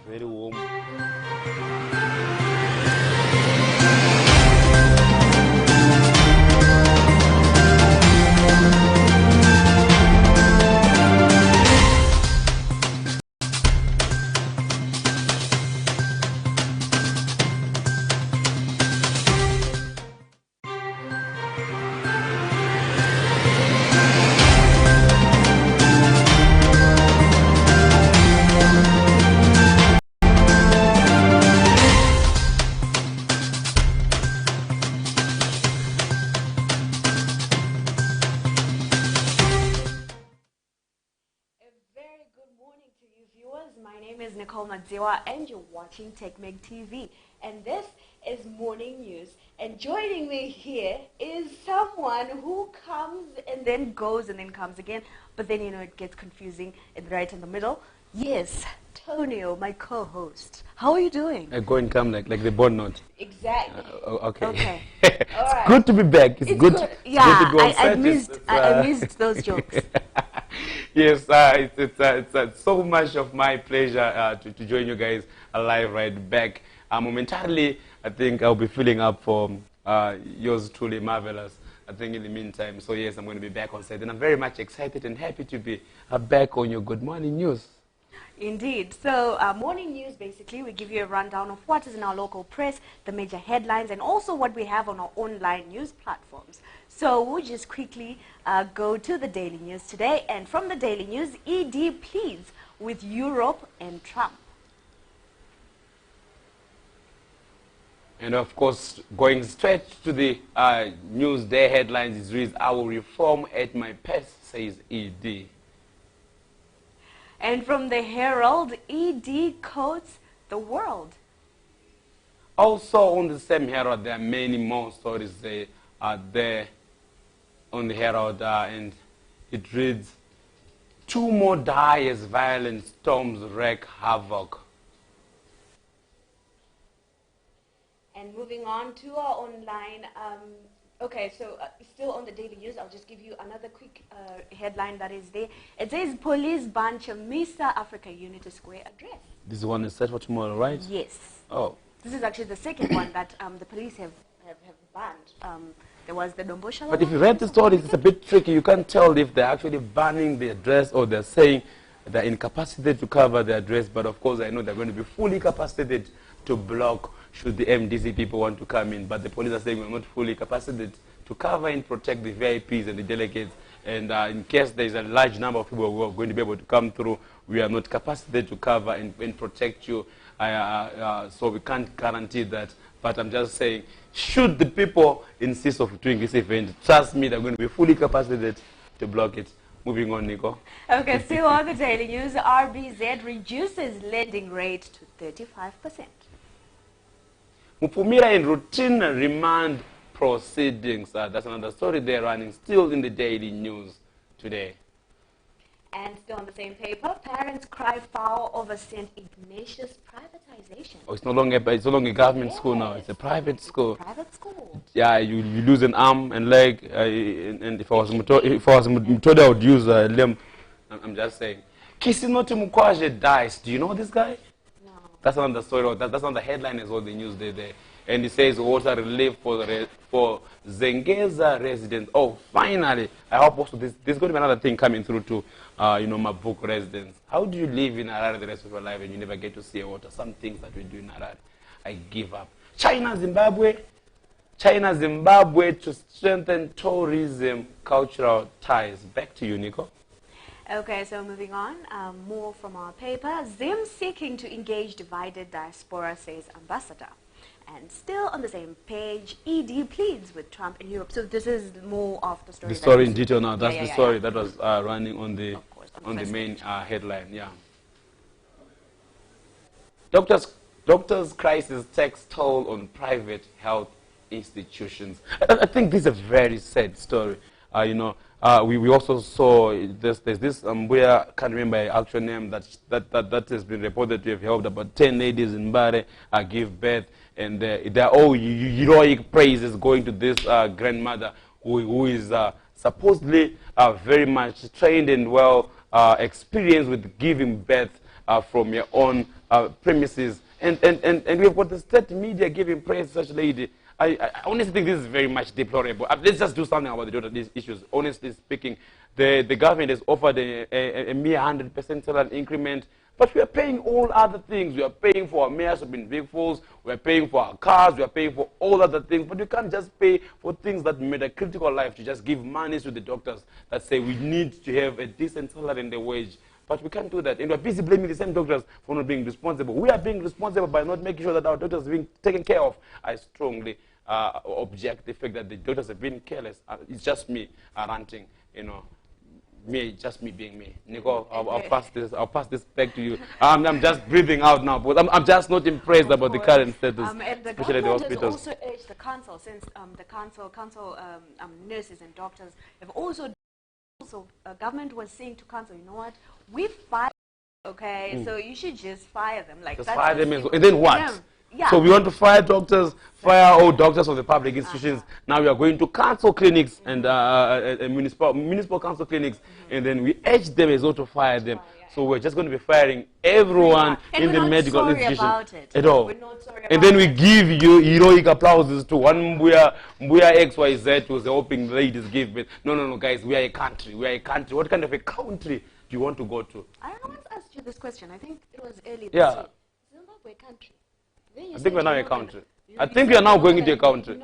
very warm. And you're watching TechMeg TV, and this is Morning News. And joining me here is someone who comes and then goes and then comes again, but then it gets confusing right in the middle. Yes, Tonio, my co-host. How are you doing? Go and come like the bond note. Exactly. Okay. It's right. Good to be back. It's good. Yeah, good to be on I missed those jokes. Yes, it's so much of my pleasure to join you guys live right back. Momentarily, I think I'll be filling up for yours truly marvelous. I think in the meantime, so yes, I'm going to be back on set, and I'm very much excited and happy to be back on your Good Morning News. Indeed. So morning news, basically, we give you a rundown of what is in our local press, the major headlines, and also what we have on our online news platforms. So we'll just quickly go to the Daily News today. And from the Daily News, ED pleads with Europe and Trump. And of course, going straight to the Newsday headlines, it reads, "I will reform at my pace," says ED. And from the Herald, ED quotes the world. Also on the same Herald, there are many more stories there on the Herald, and it reads, "2 more die as violent storms wreak havoc." And moving on to our online, okay, so still on the Daily News, I'll just give you another quick headline that is there. It says, "Police ban Chamisa Africa Unity Square address." This one is set for tomorrow, right? Yes. Oh. This is actually the second one that the police have banned. There was the Domboshala. But if you read the stories, it's a bit tricky. You can't tell if they're actually banning the address or they're saying they're incapacitated to cover the address. But of course, I know they're going to be fully capacitated to block should the MDC people want to come in. But the police are saying we're not fully capacitated to cover and protect the VIPs and the delegates. And in case there's a large number of people who are going to be able to come through, we are not capacitated to cover and protect you. So we can't guarantee that. But I'm just saying, should the people insist of doing this event, trust me, they're going to be fully capacitated to block it. Moving on, Nico. Okay, still on the Daily News, RBZ reduces lending rate to 35%. Mupumira in routine remand proceedings. That's another story they're running still in the Daily News today. And still on the same paper, parents cry foul over St. Ignatius privatization. Oh, it's no longer a government school now. It's a private school. Private school. Yeah, you lose an arm and leg, and if I was Mutoda, I would use a limb. I'm just saying. Kisinoti Mukwaje dies. Do you know this guy? No. That's another story. That's on the headline as well. The news there. And it says water relief for Zengeza residents. Oh, finally! I hope also there's going to be another thing coming through to, Mabuku residents. How do you live in Harare the rest of your life and you never get to see water? Some things that we do in Harare, I give up. China, Zimbabwe to strengthen tourism, cultural ties. Back to you, Nico. Okay, so moving on, more from our paper. Zim seeking to engage divided diaspora, says ambassador. And still on the same page, ED pleads with Trump in Europe. So this is more of the story. The story in detail now. That's the story that was running on the main headline. Yeah. Doctors' crisis takes toll on private health institutions. I think this is a very sad story. We also saw there's this Mbuya, can't remember the actual name, that has been reported to have helped about 10 ladies in Mbare give birth. And they're all heroic praises going to this grandmother who is supposedly very much trained and well experienced with giving birth from your own premises. And we've got the state media giving praise to such a lady. I honestly think this is very much deplorable. Let's just do something about these issues. Honestly speaking, the government has offered a mere 100% salary increment, but we are paying all other things. We are paying for our mayors of big falls. We are paying for our cars. We are paying for all other things. But we can't just pay for things that matter critical life to just give money to the doctors that say we need to have a decent salary and a wage. But we can't do that. And we're busy blaming the same doctors for not being responsible. We are being responsible by not making sure that our doctors are being taken care of. I strongly object the fact that the doctors have been careless. It's just me ranting, just me being me. Nico, I'll pass this back to you. I'm just breathing out now, but I'm just not impressed about the current status, and the especially the hospitals. Has also urged the council, since the council nurses and doctors have also government was saying to council, you know what, we fired, okay, so you should just fire them. Like, just fire them, and then what? Yeah. Yeah. So we want to fire doctors, fire all doctors of the public institutions. Now we are going to council clinics and municipal council clinics, and then we urge them as well to fire them. So we're just going to be firing everyone in the medical institution at all. We're not sorry and then we give you heroic applauses to one Mbuya XYZ who's helping ladies give birth. No, guys, we are a country. We are a country. What kind of a country do you want to go to? I don't know what's asked you this question. I think it was early this year. Zimbabwe country. I think we're now a country. I think we are now going into a country.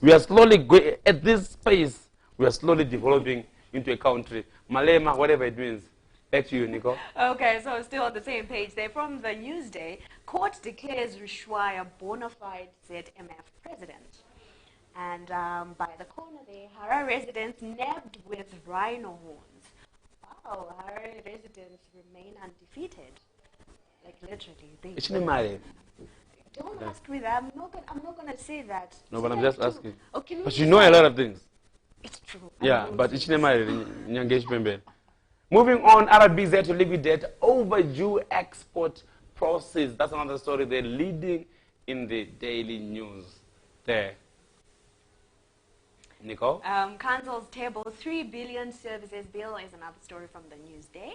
We are slowly going, at this pace, we are slowly developing into a country. Malema, whatever it means. Back to you, Nico. Okay, so still on the same page there. From the Newsday, court declares Rushwaya bona fide ZMF president. And by the corner there, Harare residents nabbed with rhino horns. Wow, Harare residents remain undefeated. Like literally. Don't ask me that. I'm not gonna say that. No, but I'm just asking. Okay, but you know a lot of things. It's true. Yeah, but it's moving on, RBZ to liquidate overdue export process. That's another story. They're leading in the daily news there. Nico? Council's table 3 billion services bill is another story from the Newsday.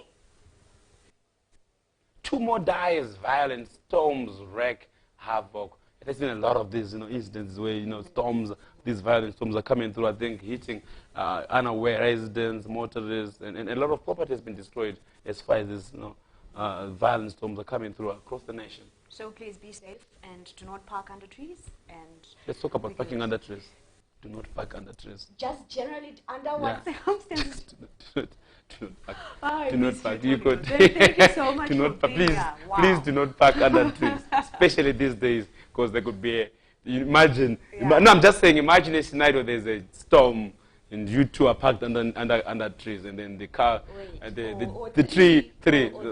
2 more dies, violent storms wreak havoc. There's been a lot of these, incidents where, storms, these violent storms are coming through, I think, hitting unaware residents, motorists, and a lot of property has been destroyed as far as these, violent storms are coming through across the nation. So please be safe and do not park under trees. And let's talk about parking under trees. Do not park under trees. Just generally under what circumstances? Do not park. You could. Thank you so much. Please do not park under trees, especially these days, because there could be imagine. No, I'm just saying. Imagine a scenario. There's a storm, and you two are parked under trees, and then the car, the tree,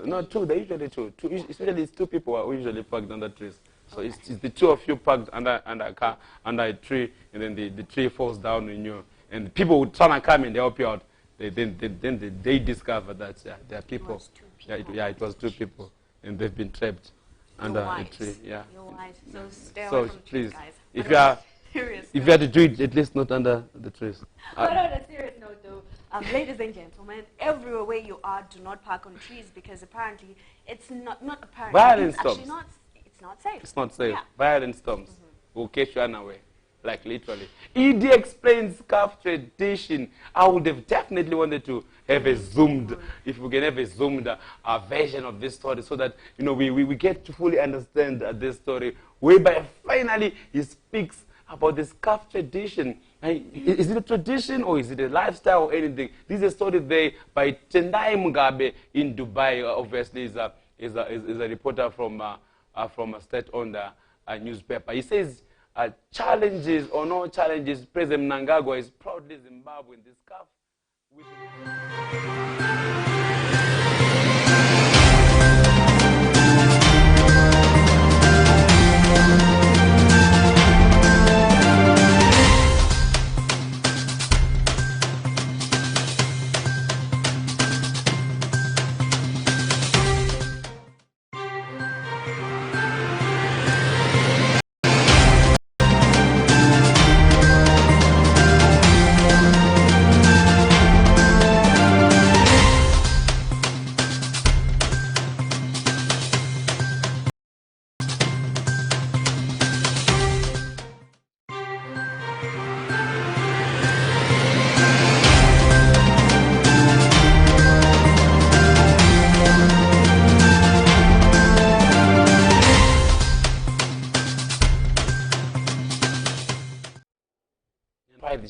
no, two. They're usually two. Especially it's 2 people are usually parked under trees. So it's the 2 of you parked under a car, under a tree, and then the tree falls down on you, and people would try to come and help you out. They discover that there are people. It was 2 people, and they've been trapped under a tree. Yeah. You're wise. So stay so away from please, trees, guys. if you have to do it, at least not under the trees. But on a serious note, though, ladies and gentlemen, everywhere where you are, do not park on trees, because apparently it's not apparently. Violent it's storms. actually not. It's not safe. It's not safe. Yeah. Violent storms will catch you unaware. Like literally. ED explains scarf tradition. I would have definitely wanted to have a zoomed, if we can have a zoomed version of this story, so that we get to fully understand this story, whereby finally he speaks about the scarf tradition. Is it a tradition or is it a lifestyle or anything? This is a story there by Tendai Mugabe in Dubai. Obviously, is a reporter from a state-owned newspaper. He says, challenges or no challenges, President Mnangagwa is proudly Zimbabwean. The scarf with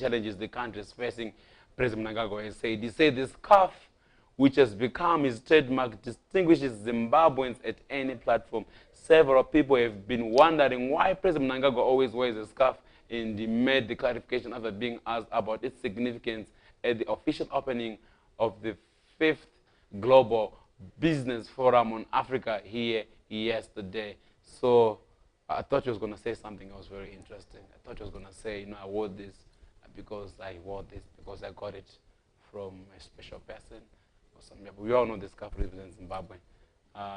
challenges the country is facing, President Mnangagwa has said. He said the scarf, which has become his trademark, distinguishes Zimbabweans at any platform. Several people have been wondering why President Mnangagwa always wears a scarf, and he made the clarification after being asked about its significance at the official opening of the 5th Global Business Forum on Africa here yesterday. So I thought you was going to say something else very interesting. I thought you was going to say, I wore this because I got it from a special person or something. But we all know this scarf represents Zimbabwe.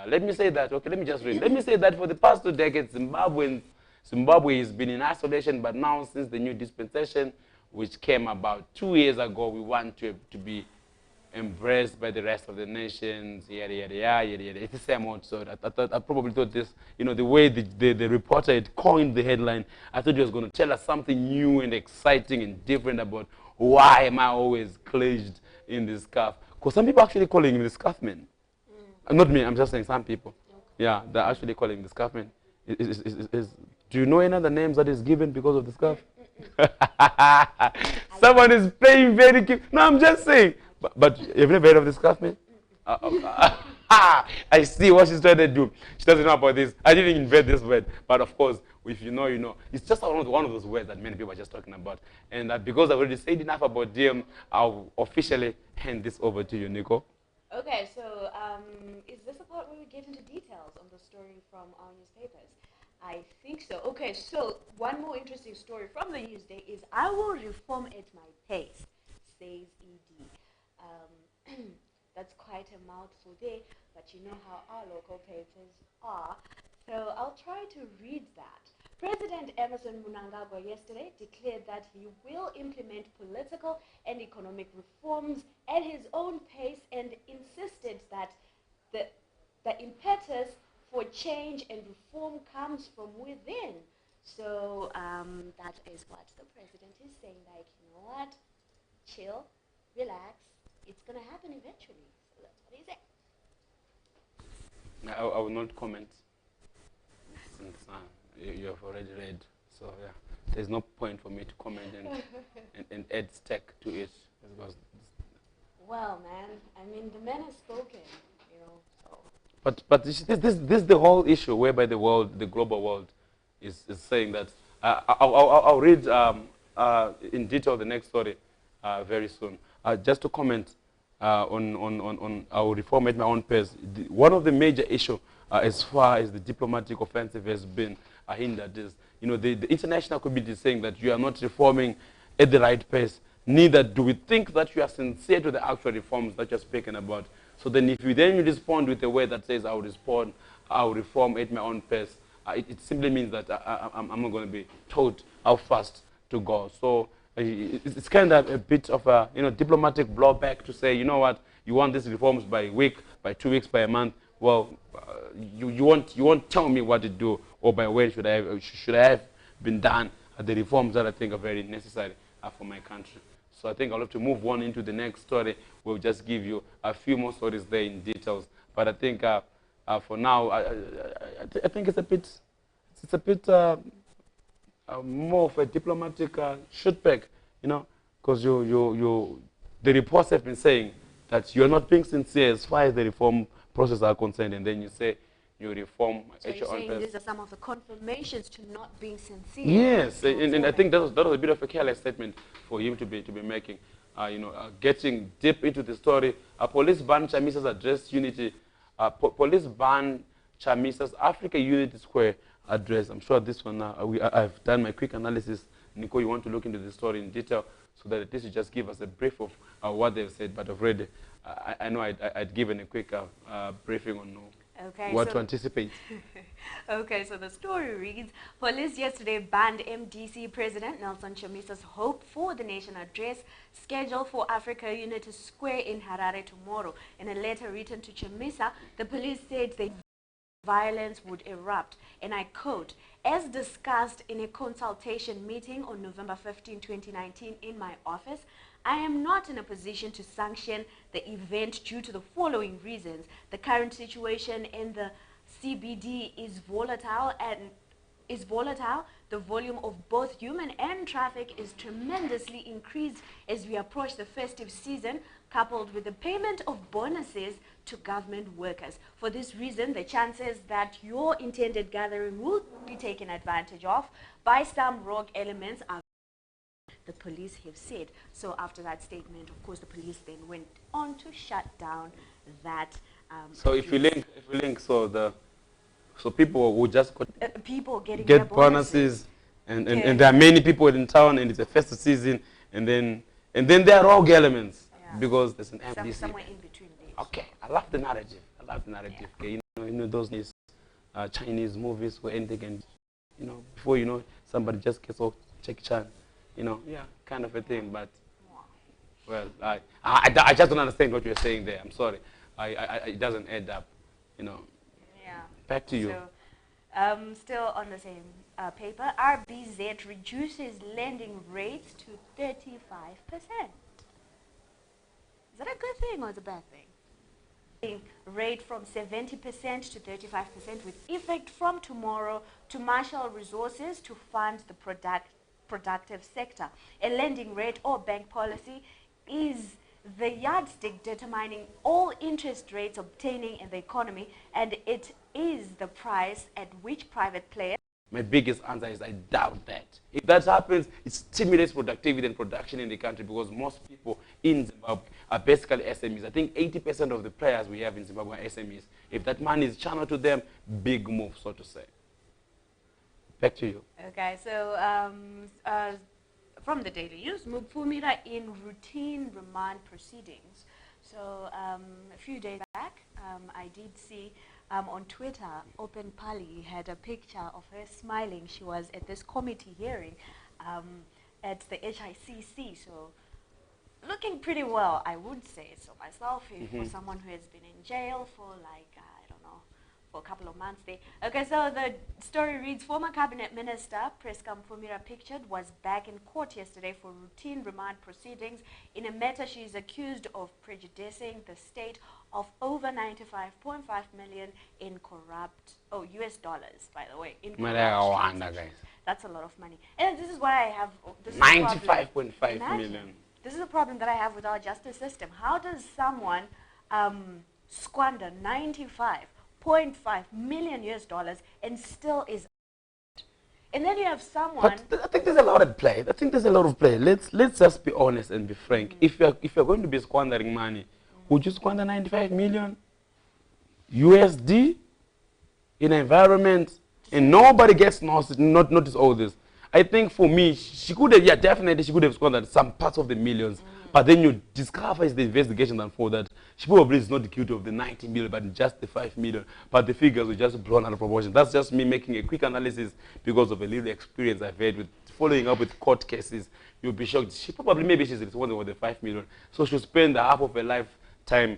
Let me say that, okay, let me just read. Let me say that for the past 2 decades, Zimbabwe has been in isolation, but now since the new dispensation, which came about 2 years ago, we want to be embraced by the rest of the nations, yada, yada, yada, yada, yada. It's the same old story. I probably thought this, the way the reporter had coined the headline, I thought he was going to tell us something new and exciting and different about why am I always caged in this scarf. Because some people are actually calling him the scarfman. Not me, I'm just saying some people. Okay. Yeah, they're actually calling him the scarfman. Do you know any other names that is given because of the scarf? Someone is playing very cute. No, I'm just saying. But you've never heard of the scarfman? I see what she's trying to do. She doesn't know about this. I didn't invent this word. But of course, if you know, you know. It's just one of those words that many people are just talking about. And because I've already said enough about them, I'll officially hand this over to you, Nico. Okay, so is this the part where we get into details on the story from our newspapers? I think so. Okay, so one more interesting story from the Newsday is I will reform at my pace, says ED. That's quite a mouthful there, but you know how our local papers are. So I'll try to read that. President Emerson Mnangagwa yesterday declared that he will implement political and economic reforms at his own pace and insisted that the impetus for change and reform comes from within. So that is what the president is saying, like, you know what, chill, relax, it's going to happen eventually. So that's what he said. I will not comment since you have already read. So yeah, there's no point for me to comment and add stack to it. Because well, man, I mean, the man has spoken, so. But this is the whole issue whereby the global world is saying that. I'll read in detail the next story very soon. Just to comment on our reform at my own pace. One of the major issues as far as the diplomatic offensive has been hindered is, the international community is saying that you are not reforming at the right pace. Neither do we think that you are sincere to the actual reforms that you're speaking about. So then if you respond with a word that says, I'll reform at my own pace, it simply means that I'm not going to be told how fast to go. So it's kind of a bit of a diplomatic blowback to say, you know what, you want these reforms by a week, by 2 weeks, by a month. Well, you won't tell me what to do, or by when should I have been done the reforms that I think are very necessary for my country. So I think I'll have to move on into the next story. We'll just give you a few more stories there in details. But I think for now, I think it's a bit more of a diplomatic shootback, because the reports have been saying that you're not being sincere as far as the reform process are concerned, and then you say you reform. So you're saying these are some of the confirmations to not being sincere. Yes, and I think that was a bit of a careless statement for him to be making. Getting deep into the story, police banned Chamisa's address unity. Police banned Chamisa's Africa Unity Square address. I'm sure this one, I've done my quick analysis. Nico, you want to look into the story in detail so that at least you just give us a brief of what they've said. But already, I know I'd given a quick briefing on what to anticipate. Okay, so the story reads, police yesterday banned MDC President Nelson Chamisa's Hope for the Nation address scheduled for Africa Unity Square in Harare tomorrow. In a letter written to Chamisa, the police said the violence would erupt, and I quote, as discussed in a consultation meeting on November 15, 2019 in my office, I am not in a position to sanction the event due to the following reasons. The current situation in the CBD is volatile and is volatile. The volume of both human and traffic is tremendously increased as we approach the festive season, coupled with the payment of bonuses to government workers. For this reason, the chances that your intended gathering will be taken advantage of by some rogue elements are, the police have said. So after that statement, of course, the police then went on to shut down that. So if you link, so people will just people getting get their bonuses. And there are many people in town, and it's a festive season, and then there are rogue elements because there's an MDC. Somewhere in between these. Okay, I love the narrative. Okay, you know those Chinese movies where anything can, before you know, somebody just gets off Jackie Chan, kind of a thing. But well, I just don't understand what you're saying there. I'm sorry, it doesn't add up, Yeah. Back to you. So, still on the same paper, RBZ reduces lending rates to 35%. Is that a good thing or is it a bad thing? Rate from 70% to 35% with effect from tomorrow to marshal resources to fund the productive sector. A lending rate or bank policy is the yardstick determining all interest rates obtaining in the economy, and it is the price at which private players. My biggest answer is I doubt that. If that happens, it stimulates productivity and production in the country because most people in Zimbabwe are basically SMEs. I think 80% of the players we have in Zimbabwe are SMEs. If that money is channeled to them, big move, so to say. Back to you. Okay, so from the Daily News, Mupfumira in routine remand proceedings. So a few days back, I did see on Twitter, Open Pali had a picture of her smiling. She was at this committee hearing at the HICC, so looking pretty well, I would say so myself, for someone who has been in jail for like, I don't know, for a couple of months there. Okay, so the story reads, former cabinet minister Priska Mpfumira Pictured was back in court yesterday for routine remand proceedings in a matter she is accused of prejudicing the state of over 95.5 million in corrupt, US dollars, by the way, in corrupt transactions. That's a lot of money. And this is what I have, 95.5 million. This is a problem that I have with our justice system. How does someone squander 95.5 million US dollars and still is? And then you have someone. But I think there's a lot at play. Let's just be honest and be frank. If you're going to be squandering money, would you squander 95 million USD in an environment and nobody gets notice all this? I think for me, she could have, definitely she could have squandered some parts of the millions. But then you discover as the investigation unfolded that she probably is not guilty of the 90 million, but just the 5 million. But the figures were just blown out of proportion. That's just me making a quick analysis because of a little experience I've had with following up with court cases. You'll be shocked. She probably, maybe she's responsible for the 5 million. So she'll spend the half of her lifetime,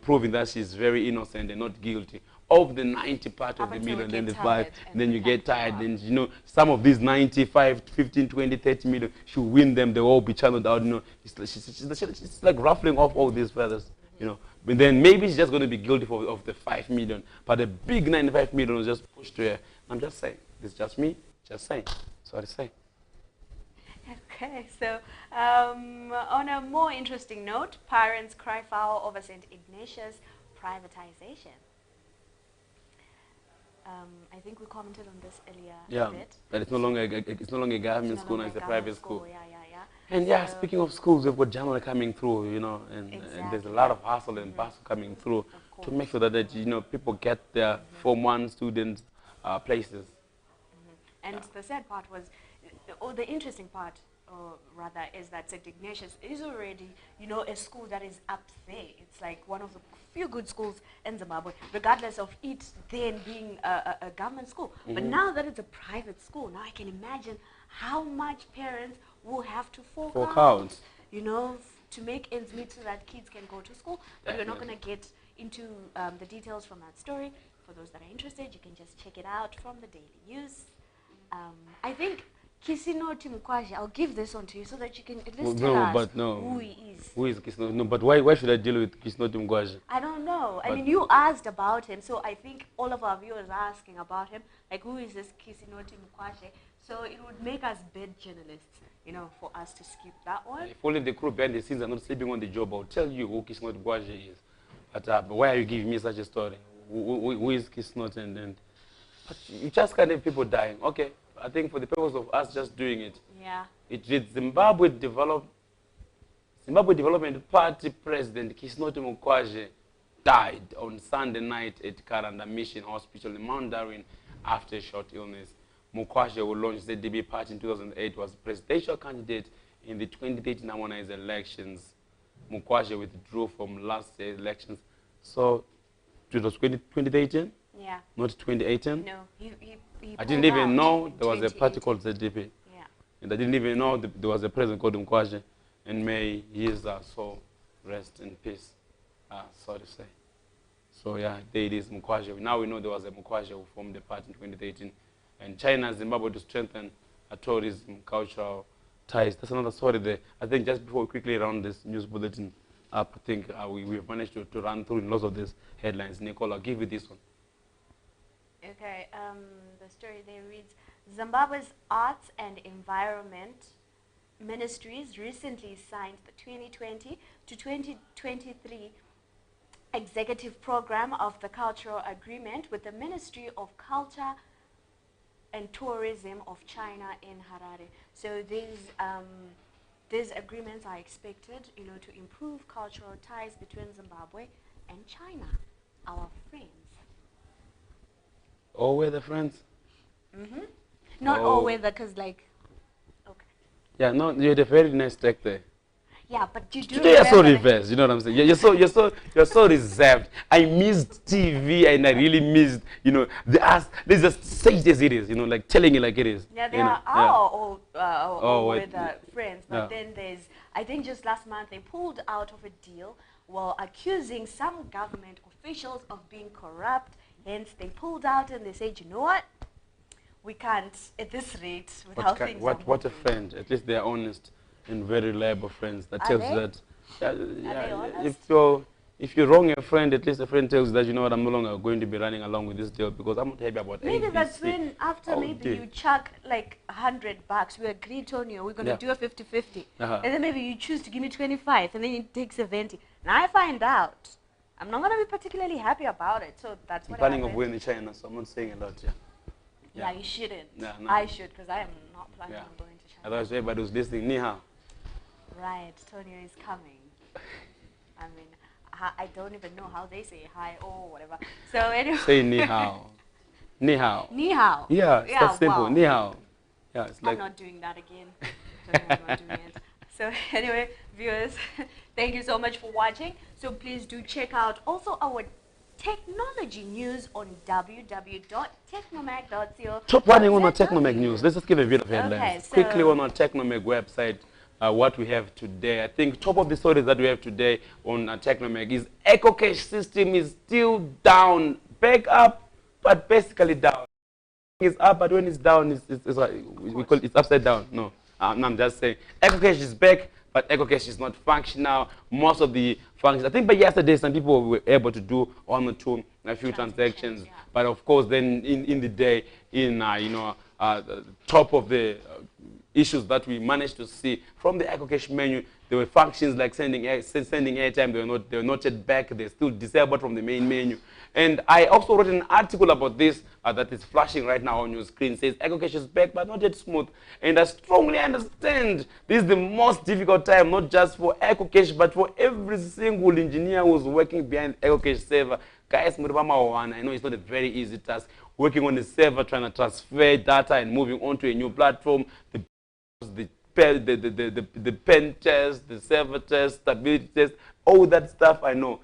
proving that she's very innocent and not guilty of the 90 part of the million, then the 5, then you get tired, and some of these 95, 15, 20, 30 million, she'll win them, they'll all be channeled out, She's like ruffling off all these feathers, But then maybe she's just going to be guilty of the 5 million, but the big 95 million was just pushed to her. I'm just saying, this is just me, just saying, sorry to say. Okay, so on a more interesting note, parents cry foul over St. Ignatius privatization. I think we commented on this earlier a bit. But it's no longer a government school, now it's a private school. Yeah. And speaking of schools, we've got January coming through, and there's a lot of hustle and bustle coming through to make sure that people get their Form 1 student places. And the sad part was, or the interesting part, rather, is that St. Ignatius is already, a school that is up there. It's like one of the few good schools in Zimbabwe, regardless of it then being a government school. But now that it's a private school, now I can imagine how much parents will have to fork out, to make ends meet so that kids can go to school. But we're not going to get into the details from that story. For those that are interested, you can just check it out from the Daily News. I think Kisinoti Mkwashi, I'll give this one to you so that you can at least tell us who he is. Who is Kisinoti? No, but why should I deal with Kisinoti Mkwashi? I don't know. I mean, you asked about him, so I think all of our viewers are asking about him. Like, who is this Kisinoti Mkwashi? So it would make us bad journalists, you know, for us to skip that one. If only the crew behind the scenes are not sleeping on the job, I'll tell you who Kisinoti Mkwashi is. But why are you giving me such a story? Who is Kisinoti and but you just can't have people dying. Okay, I think for the purpose of us just doing it, it reads Zimbabwe Development Party President Kisinoti Mkwashi died on Sunday night at Karanda Mission Hospital in Mandarin after a short illness. Mkwashi, who launched the DB party in 2008, was presidential candidate in the 2013 harmonized elections. Mkwashi withdrew from last year's elections. So, it was 2018? Yeah. Not 2018? No, he I didn't even know there was a party called ZDP. Yeah. And I didn't even know there was a president called Mkwashi. And may his soul rest in peace. Sorry to say. So yeah, there it is, Mkwashi. Now we know there was a Mkwashi who formed the party in 2018. And China and Zimbabwe to strengthen tourism, cultural ties. That's another story there. I think just before we quickly round this news bulletin up, I think we've managed to run through lots of these headlines. Nicole, I'll give you this one. Okay, the story there reads, Zimbabwe's Arts and Environment Ministries recently signed the 2020 to 2023 executive program of the Cultural Agreement with the Ministry of Culture and Tourism of China in Harare. So these agreements are expected, you know, to improve cultural ties between Zimbabwe and China, our friends. All weather friends? Mm-hmm. Not all weather, because like, okay. Yeah, no, you had a very nice tech there. Yeah, but you do. Today you're so reversed, you know what I'm saying? You're so reserved. I missed TV and I really missed, you know, let's just say it as it is, you know, like telling it like it is. Yeah, they are all weather friends, but Yeah. then there's, I think just last month they pulled out of a deal while accusing some government officials of being corrupt. Hence, they pulled out and they said, you know what? We can't, at this rate, with how things are what a moving. friend. At least they're honest and very reliable friends. That Are tells they? you that Are they honest? if you wrong a friend, at least a friend tells you that, you know what, I'm no longer going to be running along with this deal because I'm not happy about Maybe ABC. that's when, after maybe you chuck like $100, we agreed, Tonio, we're going to do a 50-50. And then maybe you choose to give me 25 and then you take 70. Now I find out, I'm not going to be particularly happy about it. So that's what I'm planning happened. of going to China, so I'm not saying a lot, Yeah, you shouldn't. Yeah, no. I should, because I am not planning on going to China. Otherwise, everybody was listening, ni hao. Right, Tonio is coming. I mean, I don't even know how they say hi or whatever. So anyway. Say ni hao. Ni hao. Ni hao. Yeah, it's that simple. Wow. Ni hao. Yeah, it's like. I'm not doing that again. I'm not doing it. So anyway, viewers, thank you so much for watching. So please do check out also our technology news on www.technomag.co. Top running on our Technomag news. Let's just give a bit of headlines. Okay, so quickly on our Technomag website, what we have today. I think top of the stories that we have today on Technomag is EcoCash system is still down, back up, but basically down. It's up, but when it's down, we call it's upside down. No, I'm just saying EcoCash is back, but EcoCash is not functional. Most of the functions, I think by yesterday, some people were able to do one or two, a few transactions. Yeah. But of course, then in the day, top of the issues that we managed to see from the EcoCash menu, there were functions like sending airtime. They were not yet back. They're still disabled from the main menu. And I also wrote an article about this that is flashing right now on your screen. It says EcoCash is back, but not yet smooth. And I strongly understand this is the most difficult time, not just for EcoCash, but for every single engineer who's working behind EcoCash server. Guys, I know it's not a very easy task. Working on the server, trying to transfer data and moving on to a new platform. The pen test, the server test, stability test, all that stuff I know.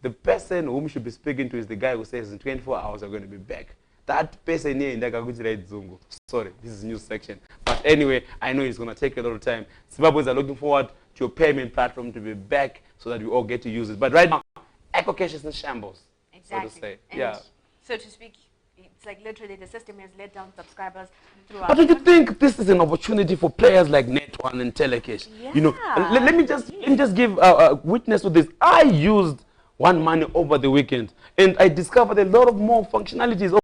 The person whom we should be speaking to is the guy who says in 24 hours we're going to be back. That person here in Zungu. Sorry, this is news section. But anyway, I know it's going to take a lot of time. Zimbabweans are looking forward to your payment platform to be back so that we all get to use it. But right now, EcoCash is in shambles. Exactly. So to say. And yeah. so to speak, It's like literally the system has let down subscribers throughout. But do you think this is an opportunity for players like Net1 and Telecash? You know, let me just give witness to this. I used One Money over the weekend, and I discovered a lot of more functionalities.